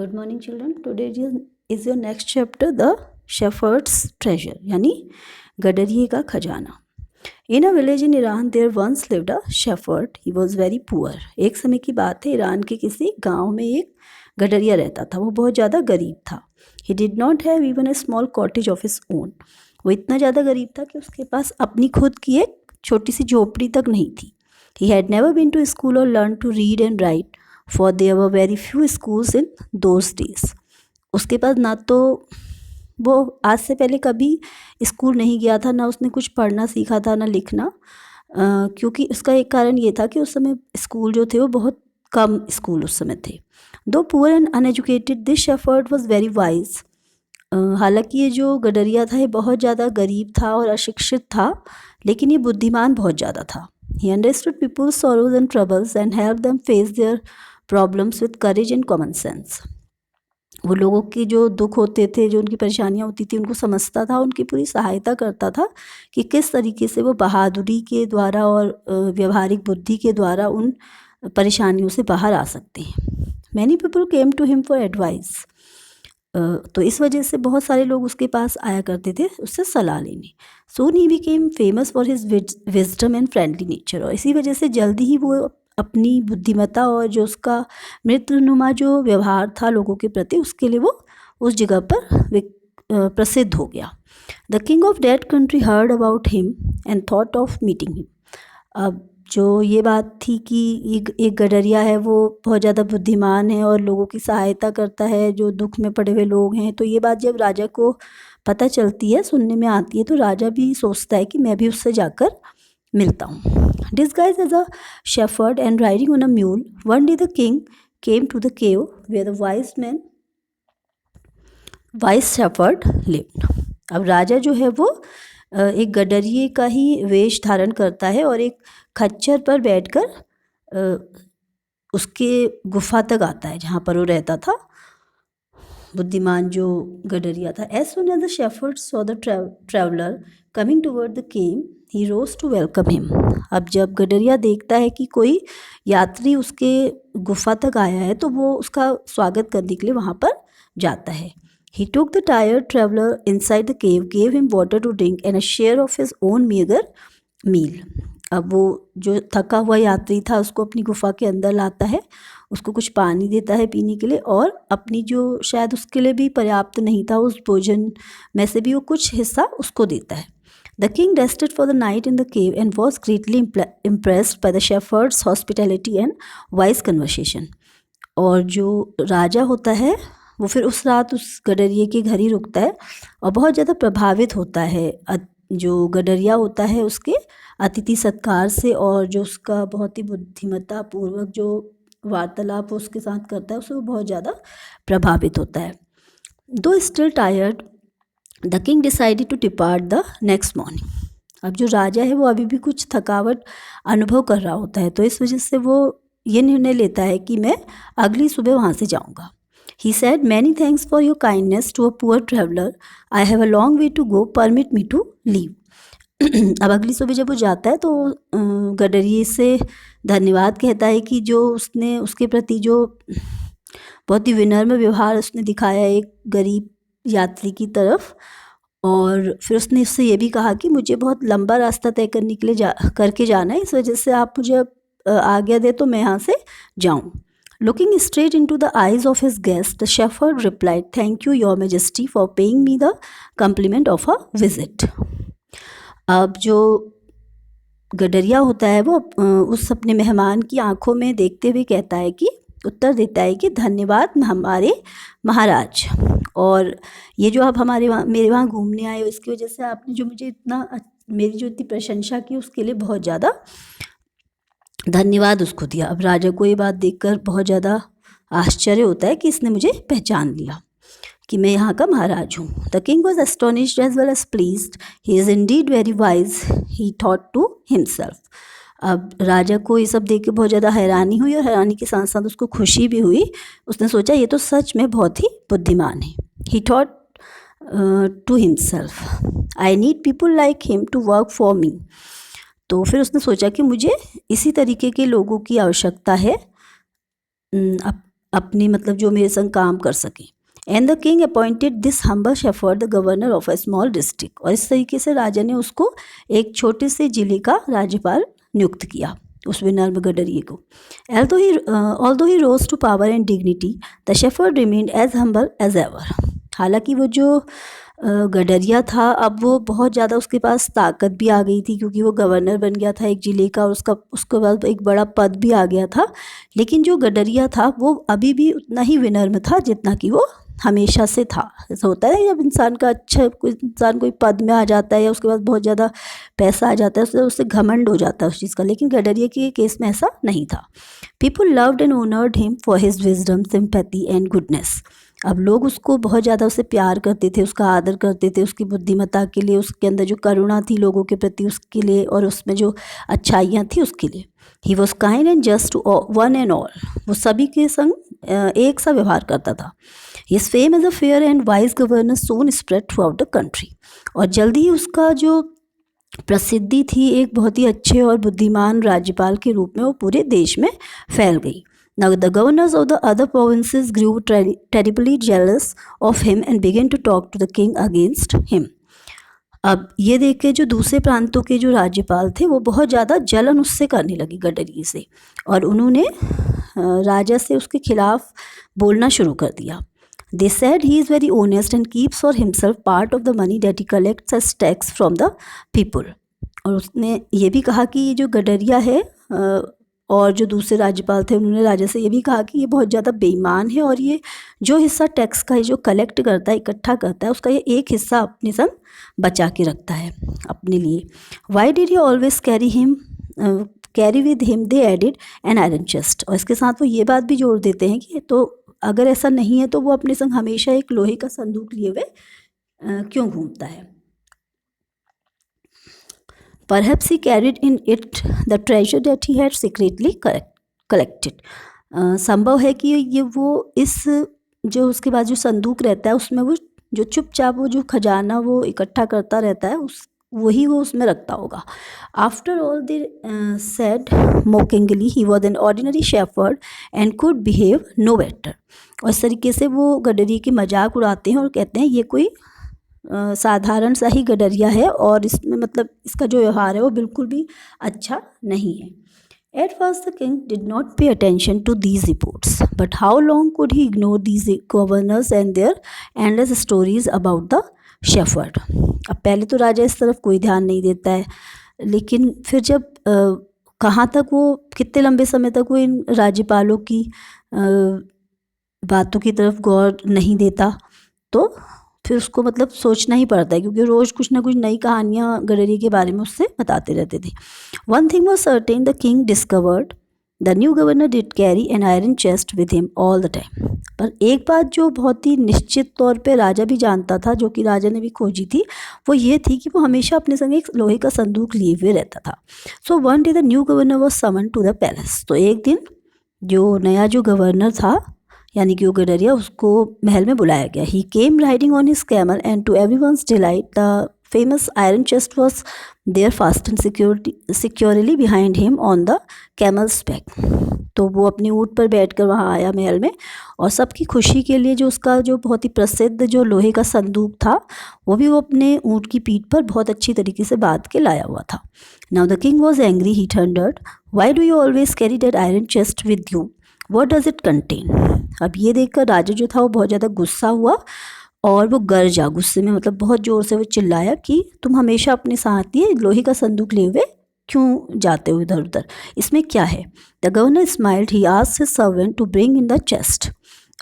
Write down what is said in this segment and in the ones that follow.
Good morning children. Today is your next chapter, The Shepherd's Treasure, यानी गडरिये का खजाना. In a village in Iran there once lived a shepherd. He was very poor. एक समय की बात है, Iran के किसी गांव में एक गडरिया रहता था. वो बहुत ज़्यादा गरीब था. He did not have even a small cottage of his own. वो इतना ज़्यादा गरीब था कि उसके पास अपनी खुद की एक छोटी सी झोपड़ी तक नहीं थी. He had never been to school or learned to read and write, for there were very few schools in those days. उसके पास ना तो वो आज से पहले कभी स्कूल नहीं गया था, ना उसने कुछ पढ़ना सीखा था, ना लिखना, क्योंकि उसका एक कारण ये था कि उस समय स्कूल जो थे वो बहुत कम स्कूल उस समय थे. दो poor and uneducated this shepherd was very wise. हालांकि ये जो गडरिया था ये बहुत ज़्यादा गरीब था और अशिक्षित था, लेकिन ये बुद्धिमान बहुत ज़्यादा था. He understood people's sorrows and troubles and helped them face their problems with courage and common sense. वो लोगों के जो दुख होते थे, जो उनकी परेशानियाँ होती थी, उनको समझता था, उनकी पूरी सहायता करता था कि किस तरीके से वो बहादुरी के द्वारा और व्यवहारिक बुद्धि के द्वारा उन परेशानियों से बाहर आ सकते हैं. Many people came to him for advice. तो इस वजह से बहुत सारे लोग उसके पास आया करते थे उससे सलाह लेने. Soon he became famous for his wisdom and friendly nature. और इसी वजह से जल्दी ही वो अपनी बुद्धिमत्ता और जो उसका मृत्युनुमा जो व्यवहार था लोगों के प्रति, उसके लिए वो उस जगह पर प्रसिद्ध हो गया. The king of that country heard about him and thought of meeting him. अब जो ये बात थी कि एक गडरिया है, वो बहुत ज़्यादा बुद्धिमान है और लोगों की सहायता करता है जो दुख में पड़े हुए लोग हैं, तो ये बात जब राजा को पता चलती है, सुनने में आती है, तो राजा भी सोचता है कि मैं भी उससे जाकर मिलता हूँ. Disguised as a shepherd and riding on a mule, one day the king came to the cave where the wise shepherd lived. अब राजा जो है वो एक गडरिये का ही वेश धारण करता है और एक खच्चर पर बैठकर उसके गुफा तक आता है जहाँ पर वो रहता था, बुद्धिमान जो गडरिया था. As soon as the shepherd saw the traveler coming toward the cave, he rose to welcome him. अब जब गडरिया देखता है कि कोई यात्री उसके गुफा तक आया है, तो वो उसका स्वागत करने के लिए वहाँ पर जाता है. He took the tired traveler inside the cave, gave him water to drink and a share of his own meager meal. अब वो जो थका हुआ यात्री था उसको अपनी गुफा के अंदर लाता है, उसको कुछ पानी देता है पीने के लिए, और अपनी जो शायद उसके लिए भी पर्याप्त नहीं था उस भोजन में से भी वो कुछ हिस्सा उसको देता है. The king rested for the night in the cave and was greatly impressed by the shepherd's hospitality and wise conversation. और जो राजा होता है वो फिर उस रात उस गडरिये के घर ही रुकता है और बहुत ज़्यादा प्रभावित होता है जो गडरिया होता है उसके अतिथि सत्कार से, और जो उसका बहुत ही बुद्धिमत्ता पूर्वक जो वार्तालाप उसके साथ करता है उससे वो बहुत ज़्यादा प्रभावित होता है. Though still tired the king decided to depart the next morning. अब जो राजा है वो अभी भी कुछ थकावट अनुभव कर रहा होता है, तो इस वजह से वो ये निर्णय लेता है कि मैं अगली सुबह वहाँ से जाऊँगा. He said, "Many thanks for your kindness to a poor traveler. I have a long way to go. Permit me to leave." अब अगली सुबह जब वो जाता है तो गडरिये से धन्यवाद कहता है कि जो उसने उसके प्रति जो बहुत ही विनम्र व्यवहार उसने दिखाया एक गरीब यात्री की तरफ, और फिर उसने उससे ये भी कहा कि मुझे बहुत लंबा रास्ता तय करने के लिए करके जाना है, इस वजह से आप मुझे आज्ञा दे तो मैं यहाँ से जाऊँ. Looking straight into the eyes of his guest, the shepherd replied, "Thank you, Your Majesty, for paying me the compliment of a visit." अब जो गडरिया होता है वो उस अपने मेहमान की आंखों में देखते हुए कहता है कि उत्तर देता है कि धन्यवाद हमारे महाराज, और ये जो आप मेरे वहाँ घूमने आए हो इसकी वजह से आपने जो मुझे मेरी जो इतनी प्रशंसा की उसके लिए बहुत ज़्यादा धन्यवाद उसको दिया. अब राजा को ये बात देखकर बहुत ज़्यादा आश्चर्य होता है कि इसने मुझे पहचान लिया कि मैं यहाँ का महाराज हूँ. The king was astonished as well as pleased. He is indeed very wise, he thought to himself. अब राजा को ये सब देख के बहुत ज़्यादा हैरानी हुई, और हैरानी के साथ साथ उसको खुशी भी हुई. उसने सोचा ये तो सच में बहुत ही बुद्धिमान है. He thought to himself, I need people like him to work for me. तो फिर उसने सोचा कि मुझे इसी तरीके के लोगों की आवश्यकता है अपनी मतलब जो मेरे संग काम कर सकें। And the king appointed this humble shepherd the governor of a small district, और इस तरीके से राजा ने उसको एक छोटे से जिले का राज्यपाल नियुक्त किया, उस विनर्म गडरिये को। although he rose to power and dignity, the shepherd remained as humble as ever. हालांकि वो जो गडरिया था, अब वो बहुत ज़्यादा उसके पास ताकत भी आ गई थी, क्योंकि वो गवर्नर बन गया था एक ज़िले का, और उसके बाद एक बड़ा पद भी आ गया था। लेकिन जो गडरिया था वो अभी भी उतना ही विनम्र था जितना कि वो हमेशा से था। ऐसा होता है जब इंसान का कोई इंसान कोई पद में आ जाता है या उसके पास बहुत ज़्यादा पैसा आ जाता है, उससे घमंड हो जाता है उस चीज़ का, लेकिन गडरिया के केस में ऐसा नहीं था। People loved and honoured him for his wisdom, sympathy and goodness. अब लोग उसको बहुत ज़्यादा उससे प्यार करते थे, उसका आदर करते थे, उसकी बुद्धिमत्ता के लिए, उसके अंदर जो करुणा थी लोगों के प्रति उसके लिए, और उसमें जो अच्छाइयाँ थी उसके लिए। He was kind and just to one and all, वो सभी के संग एक सा व्यवहार करता था। His fame as a fair and wise governor soon spread throughout the country, और जल्दी ही उसका जो प्रसिद्धि थी एक बहुत ही अच्छे और बुद्धिमान राज्यपाल के रूप में वो पूरे देश में फैल गई। Now the governors of the other provinces grew terribly jealous of him and began to talk to the king against him. अब ये देख के जो दूसरे प्रांतों के जो राज्यपाल थे वो बहुत ज़्यादा जलन उससे करने लगी गडरिये से, और उन्होंने राजा से उसके खिलाफ बोलना शुरू कर दिया। They said he is very honest and keeps for himself part of the money that he collects as tax from the people. और उसने ये भी कहा कि ये जो गडरिया है और जो दूसरे राज्यपाल थे उन्होंने राजा से ये भी कहा कि ये बहुत ज़्यादा बेईमान है, और ये जो हिस्सा टैक्स का जो कलेक्ट करता है, इकट्ठा करता है, उसका ये एक हिस्सा अपने संग बचा के रखता है अपने लिए। Why did you always carry with him they added an iron chest, और इसके साथ वो ये बात भी जोड़ देते हैं कि तो अगर ऐसा नहीं है तो वो अपने संग हमेशा एक लोहे का संदूक लिए हुए क्यों घूमता है। Perhaps he carried in it the treasure that he had secretly collected. संभव है कि ये वो इस जो उसके बाद जो संदूक रहता है उसमें वो जो चुपचाप वो जो खजाना वो इकट्ठा करता रहता है वही वो उसमें रखता होगा। After all they said mockingly he was an ordinary shepherd and could behave no better. और इस तरीके से वो गडरिये की मजाक उड़ाते हैं और कहते हैं ये कोई साधारण सा ही गडरिया है, और इसमें मतलब इसका जो व्यवहार है वो बिल्कुल भी अच्छा नहीं है। At first the king did not pay attention to these reports, but how long could he ignore these governors and their endless stories about the shepherd? अब पहले तो राजा इस तरफ कोई ध्यान नहीं देता है, लेकिन फिर जब कहाँ तक वो कितने लंबे समय तक वो इन राज्यपालों की बातों की तरफ गौर नहीं देता, तो फिर उसको मतलब सोचना ही पड़ता है, क्योंकि रोज़ कुछ ना कुछ नई कहानियाँ गडरिये के बारे में उससे बताते रहते थे। One thing was certain, the king discovered the new governor did carry an iron chest with him all the time. पर एक बात जो बहुत ही निश्चित तौर पे राजा भी जानता था, जो कि राजा ने भी खोजी थी, वो ये थी कि वो हमेशा अपने संग एक लोहे का संदूक लिए हुए रहता था। So one day the new governor was summon to the palace. तो एक दिन जो नया जो गवर्नर था यानी कि वो गडरिया, उसको महल में बुलाया गया। He came riding on his camel and to everyone's delight the famous iron chest was there fastened securely behind him on the camel's back. तो वो अपनी ऊँट पर बैठकर वहाँ आया महल में, और सबकी खुशी के लिए जो उसका जो बहुत ही प्रसिद्ध जो लोहे का संदूक था वो भी वो अपने ऊँट की पीठ पर बहुत अच्छी तरीके से बांध के लाया हुआ था। Now the king was angry, he thundered, why do you always carry that iron chest with you, what does it contain. अब ये देखकर राजा जो था वो बहुत ज़्यादा गुस्सा हुआ, और वो गरजा गुस्से में, मतलब बहुत ज़ोर से वो चिल्लाया कि तुम हमेशा अपने साथ ये लोहे का संदूक लिए हुए क्यों जाते हो इधर उधर, इसमें क्या है। The governor smiled, he asked his servant to bring in the chest.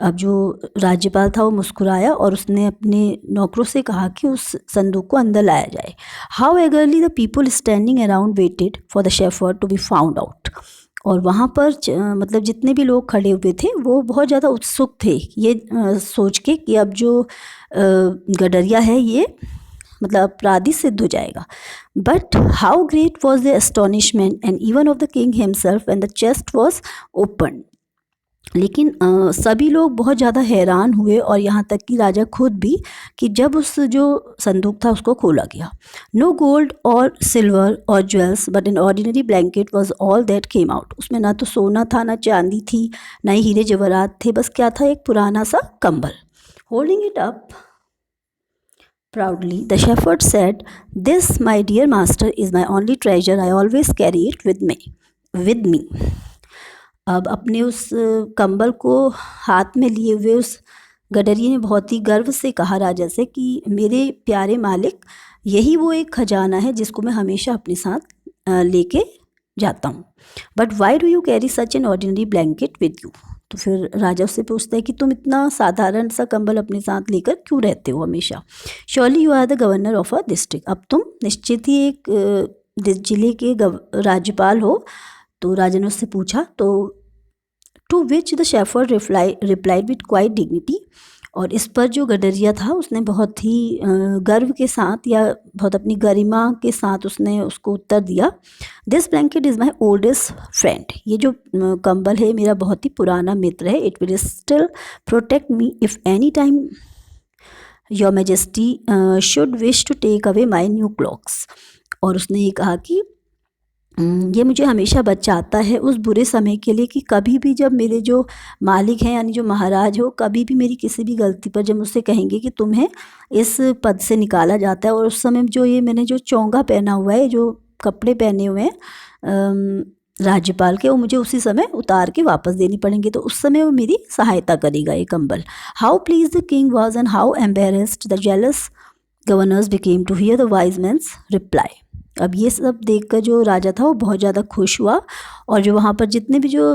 अब जो राज्यपाल था वो मुस्कुराया और उसने अपने नौकरों से कहा कि उस संदूक को अंदर लाया जाए। How eagerly the people standing around waited for the shepherd to be found out. और वहाँ पर मतलब जितने भी लोग खड़े हुए थे वो बहुत ज़्यादा उत्सुक थे ये सोच के कि अब जो गडरिया है ये मतलब अपराधी सिद्ध हो जाएगा। But how great was the astonishment and even of the king himself when the chest was open. लेकिन सभी लोग बहुत ज़्यादा हैरान हुए और यहाँ तक कि राजा खुद भी, कि जब उस जो संदूक था उसको खोला गया। नो गोल्ड और सिल्वर और jewels but an ordinary blanket was all that came out. उसमें ना तो सोना था, ना चांदी थी, ना ही हीरे जवाहरात थे, बस क्या था, एक पुराना सा कंबल। Holding it up proudly, the shepherd said, "This, my dear master, is my only treasure. I always carry it with me." अब अपने उस कंबल को हाथ में लिए हुए उस गडरिये ने बहुत ही गर्व से कहा राजा से कि मेरे प्यारे मालिक, यही वो एक खजाना है जिसको मैं हमेशा अपने साथ लेके जाता हूँ। But why do you carry such an ordinary blanket with you? तो फिर राजा उससे पूछता है कि तुम इतना साधारण सा कंबल अपने साथ लेकर क्यों रहते हो हमेशा? Surely you are the governor of a district. अब तुम निश्चित ही एक जिले के राज्यपाल हो। तो राजा ने उससे पूछा, तो to which the shepherd replied with quite dignity. और इस पर जो गडरिया था उसने बहुत ही गर्व के साथ या बहुत अपनी गरिमा के साथ उसने उसको उत्तर दिया, this blanket is my oldest friend. ये जो कंबल है मेरा बहुत ही पुराना मित्र है। It will still protect me if any time your majesty should wish to take away my new cloaks. और उसने ये कहा कि ये मुझे हमेशा बचाता है उस बुरे समय के लिए कि कभी भी जब मेरे जो मालिक हैं यानी जो महाराज हो, कभी भी मेरी किसी भी गलती पर जब मुझसे कहेंगे कि तुम्हें इस पद से निकाला जाता है, और उस समय जो ये मैंने जो चोंगा पहना हुआ है, जो कपड़े पहने हुए हैं राज्यपाल के, वो मुझे उसी समय उतार के वापस देनी पड़ेंगे, तो उस समय वो मेरी सहायता करेगा ये कंबल। How pleased the king was and how embarrassed the jealous governors became to hear the wise man's reply. अब ये सब देखकर जो राजा था वो बहुत ज़्यादा खुश हुआ, और जो वहाँ पर जितने भी जो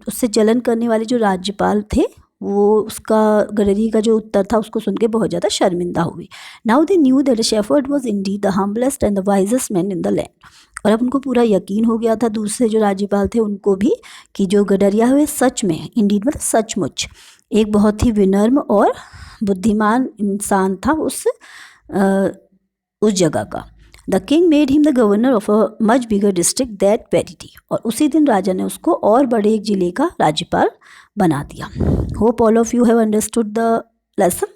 उससे जलन करने वाले जो राज्यपाल थे, वो उसका गडरिये का जो उत्तर था उसको सुन के बहुत ज़्यादा शर्मिंदा हुए। Now they knew that shepherd was Indeed the humblest and the wisest man in the land. और अब उनको पूरा यकीन हो गया था, दूसरे जो राज्यपाल थे उनको भी, कि जो गडरिया हुए सच में, इंडीड मतलब सचमुच, एक बहुत ही विनम्र और बुद्धिमान इंसान था उस जगह का। The king made him the governor of a much bigger district that very day. और उसी दिन राजा ने उसको और बड़े एक जिले का राज्यपाल बना दिया। Hope all of you have understood the lesson.